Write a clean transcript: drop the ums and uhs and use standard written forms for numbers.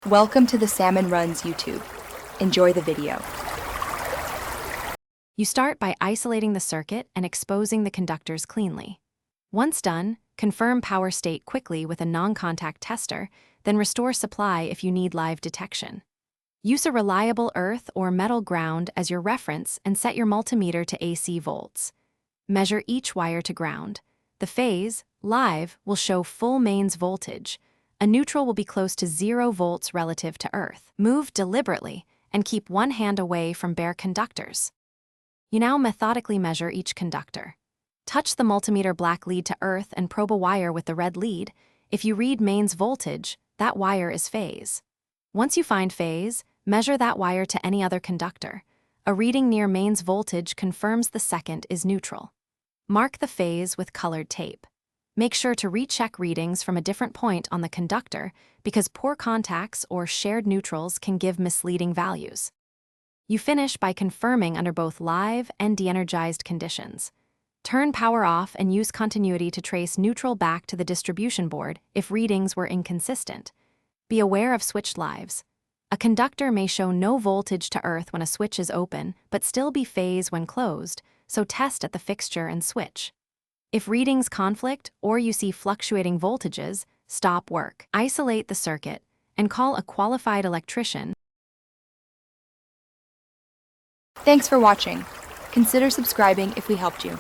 Welcome to the Salmon Runs YouTube. Enjoy the video. You start by isolating the circuit and exposing the conductors cleanly. Once done, confirm power state quickly with a non-contact tester, then restore supply if you need live detection. Use a reliable earth or metal ground as your reference and set your multimeter to AC volts. Measure each wire to ground. The phase, live, will show full mains voltage. A neutral will be close to 0 volts relative to earth. Move deliberately and keep one hand away from bare conductors. You now methodically measure each conductor. Touch the multimeter black lead to earth and probe a wire with the red lead. If you read mains voltage, that wire is phase. Once you find phase, measure that wire to any other conductor. A reading near mains voltage confirms the second is neutral. Mark the phase with colored tape. Make sure to recheck readings from a different point on the conductor because poor contacts or shared neutrals can give misleading values. You finish by confirming under both live and de-energized conditions. Turn power off and use continuity to trace neutral back to the distribution board if readings were inconsistent. Be aware of switched lives. A conductor may show no voltage to earth when a switch is open, but still be phase when closed, so test at the fixture and switch. If readings conflict or you see fluctuating voltages, stop work. Isolate the circuit and call a qualified electrician. Thanks for watching. Consider subscribing if we helped you.